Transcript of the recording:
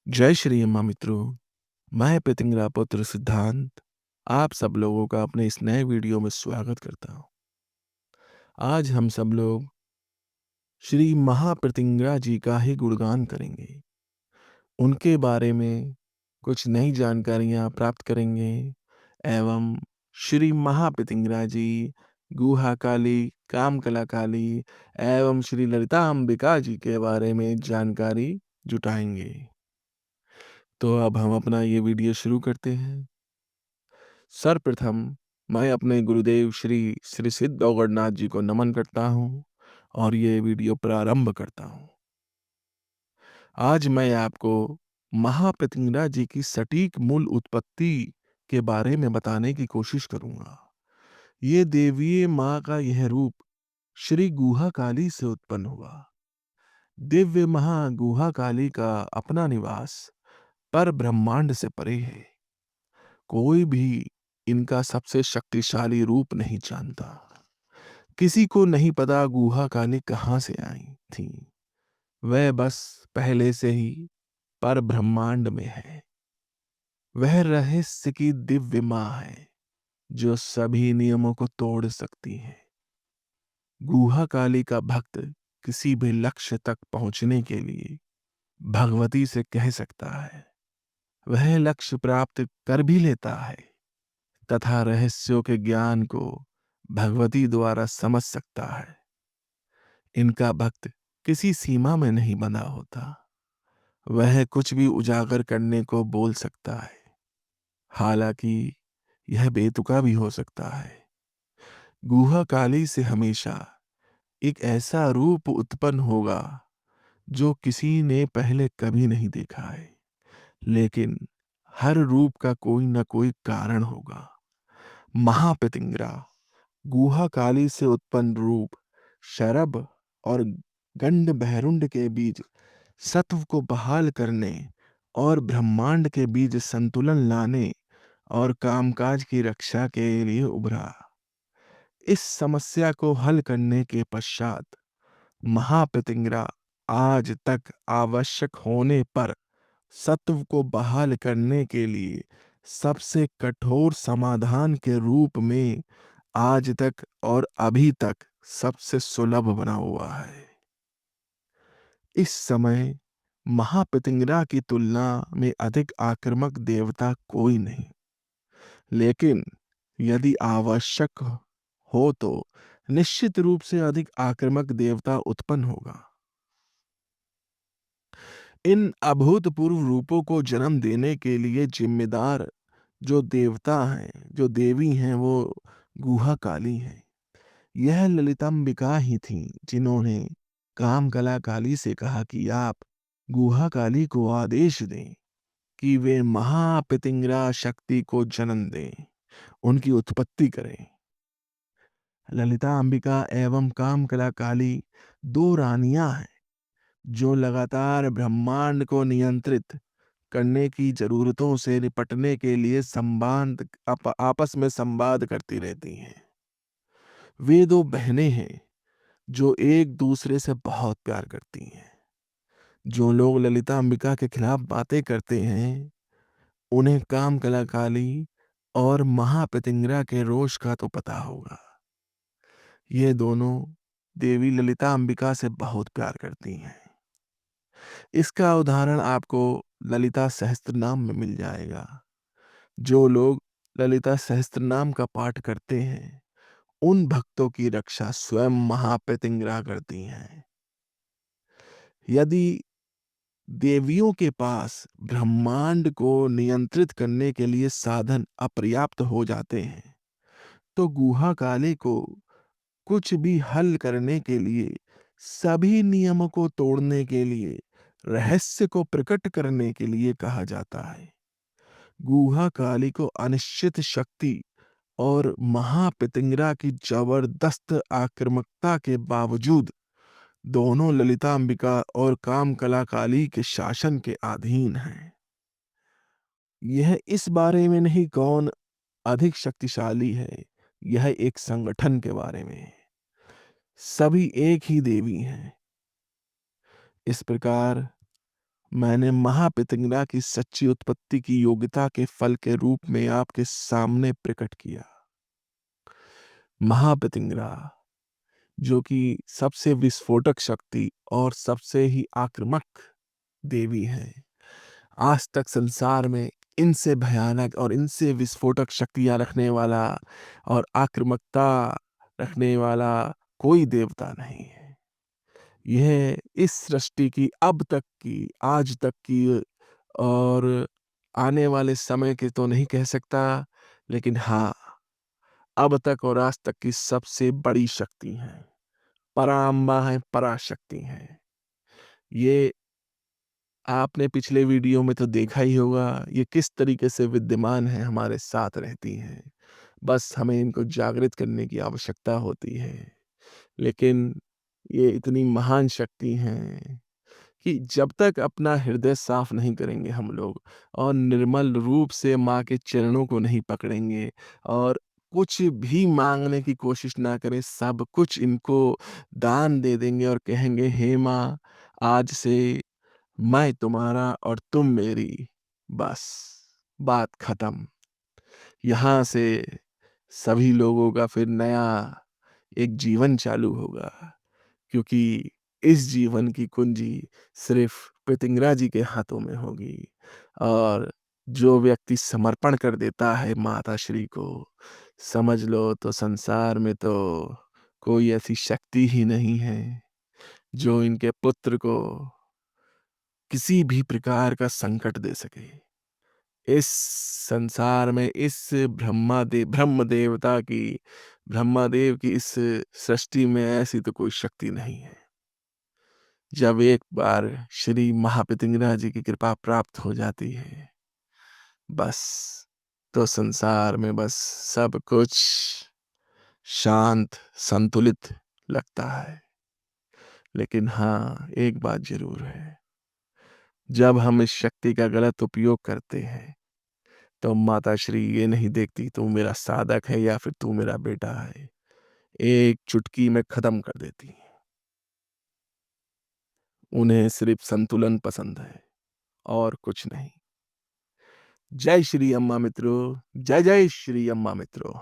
जय श्री अम्मा मित्रों। मैं पितिंगरा पुत्र सिद्धांत आप सब लोगों का अपने इस नए वीडियो में स्वागत करता हूं। आज हम सब लोग श्री महाप्रतिंगरा जी का ही गुणगान करेंगे। उनके बारे में कुछ नई जानकारियां प्राप्त करेंगे एवं श्री महाप्रतिंगरा जी, गुहा काली, कामकला काली एवं श्री ललिता अंबिका जी के बारे में जानकारी जुटाएंगे। तो अब हम अपना ये वीडियो शुरू करते हैं। सर्वप्रथम मैं अपने गुरुदेव श्री श्री सिद्ध औगड़नाथ जी को नमन करता हूँ और ये वीडियो प्रारंभ करता हूँ। आज मैं आपको महाप्रतिंगरा जी की सटीक मूल उत्पत्ति के बारे में बताने की कोशिश करूंगा। ये देवीय माँ का यह रूप श्री गुहा काली से उत्पन्न हुआ। दिव्य महा गुहा काली का अपना निवास पर ब्रह्मांड से परे है। कोई भी इनका सबसे शक्तिशाली रूप नहीं जानता। किसी को नहीं पता गुहा काली कहाँ से आई थी। वह बस पहले से ही पर ब्रह्मांड में है। वह रहस्य की दिव्य माँ है जो सभी नियमों को तोड़ सकती है। गुहा काली का भक्त किसी भी लक्ष्य तक पहुंचने के लिए भगवती से कह सकता है। वह लक्ष्य प्राप्त कर भी लेता है तथा रहस्यों के ज्ञान को भगवती द्वारा समझ सकता है। इनका भक्त किसी सीमा में नहीं बंधा होता। वह कुछ भी उजागर करने को बोल सकता है, हालांकि यह बेतुका भी हो सकता है। गुहा काली से हमेशा एक ऐसा रूप उत्पन्न होगा जो किसी ने पहले कभी नहीं देखा है, लेकिन हर रूप का कोई ना कोई कारण होगा। महाप्रतिंगरा गुहा काली से उत्पन्न रूप शरभ और गंड भैरुंड के बीच सत्व को बहाल करने और ब्रह्मांड के बीच संतुलन लाने और कामकाज की रक्षा के लिए उभरा। इस समस्या को हल करने के पश्चात महाप्रतिंगरा आज तक आवश्यक होने पर सत्व को बहाल करने के लिए सबसे कठोर समाधान के रूप में आज तक और अभी तक सबसे सुलभ बना हुआ है। इस समय महाप्रतिंगरा की तुलना में अधिक आक्रामक देवता कोई नहीं, लेकिन यदि आवश्यक हो तो निश्चित रूप से अधिक आक्रामक देवता उत्पन्न होगा। इन अभूतपूर्व रूपों को जन्म देने के लिए जिम्मेदार जो देवता हैं, जो देवी हैं, वो गुहा काली हैं। यह ललितांबिका ही थीं जिन्होंने कामकला काली से कहा कि आप गुहा काली को आदेश दें कि वे महाप्रतिंगरा शक्ति को जन्म दें, उनकी उत्पत्ति करें। ललिता अंबिका एवं कामकला काली दो रानियां हैं जो लगातार ब्रह्मांड को नियंत्रित करने की जरूरतों से निपटने के लिए आपस में संवाद करती रहती हैं। वे दो बहनें हैं जो एक दूसरे से बहुत प्यार करती हैं। जो लोग ललिता अंबिका के खिलाफ बातें करते हैं उन्हें कामकला काली और महाप्रतिंगरा के रोष का तो पता होगा। ये दोनों देवी ललिता अंबिका से बहुत प्यार करती हैं। इसका उदाहरण आपको ललिता सहस्त्रनाम में मिल जाएगा। जो लोग ललिता सहस्त्रनाम का पाठ करते हैं उन भक्तों की रक्षा स्वयं महाप्रतिंगरा करती हैं। यदि देवियों के पास ब्रह्मांड को नियंत्रित करने के लिए साधन अपर्याप्त हो जाते हैं तो गुहा काली को कुछ भी हल करने के लिए, सभी नियमों को तोड़ने के लिए, रहस्य को प्रकट करने के लिए कहा जाता है। गुहा काली को अनिश्चित शक्ति और महाप्रतिंगरा की जबरदस्त आक्रामकता के बावजूद दोनों ललिता अंबिका और कामकला काली के शासन के अधीन हैं। यह इस बारे में नहीं कौन अधिक शक्तिशाली है, यह एक संगठन के बारे में है। सभी एक ही देवी हैं। इस प्रकार मैंने महापितंगरा की सच्ची उत्पत्ति की योग्यता के फल के रूप में आपके सामने प्रकट किया। महापितंगरा जो कि सबसे विस्फोटक शक्ति और सबसे ही आक्रामक देवी है। आज तक संसार में इनसे भयानक और इनसे विस्फोटक शक्तियां रखने वाला और आक्रामकता रखने वाला कोई देवता नहीं है। यह इस सृष्टि की अब तक की, आज तक की और आने वाले समय के तो नहीं कह सकता, लेकिन हाँ, अब तक और आज तक की सबसे बड़ी शक्ति है। पराम्बा है, पराशक्ति है। ये आपने पिछले वीडियो में तो देखा ही होगा, ये किस तरीके से विद्यमान है, हमारे साथ रहती हैं। बस हमें इनको जागृत करने की आवश्यकता होती है। लेकिन ये इतनी महान शक्ति हैं कि जब तक अपना हृदय साफ नहीं करेंगे हम लोग और निर्मल रूप से माँ के चरणों को नहीं पकड़ेंगे और कुछ भी मांगने की कोशिश ना करें, सब कुछ इनको दान दे देंगे और कहेंगे, हे माँ, आज से मैं तुम्हारा और तुम मेरी, बस बात खत्म। यहाँ से सभी लोगों का फिर नया एक जीवन चालू होगा, क्योंकि इस जीवन की कुंजी सिर्फ पितिंगरा जी के हाथों में होगी। और जो व्यक्ति समर्पण कर देता है माता श्री को, समझ लो तो संसार में तो कोई ऐसी शक्ति ही नहीं है जो इनके पुत्र को किसी भी प्रकार का संकट दे सके। इस संसार में इस ब्रह्मदेव की इस सृष्टि में ऐसी तो कोई शक्ति नहीं है। जब एक बार श्री महापितिंगरा जी की कृपा प्राप्त हो जाती है, बस तो संसार में बस सब कुछ शांत संतुलित लगता है। लेकिन हाँ, एक बात जरूर है, जब हम इस शक्ति का गलत उपयोग करते हैं तो माता श्री ये नहीं देखती तू मेरा साधक है या फिर तू मेरा बेटा है, एक चुटकी में खत्म कर देती है। उन्हें सिर्फ संतुलन पसंद है और कुछ नहीं। जय श्री अम्मा मित्रों, जय जय श्री अम्मा मित्रों।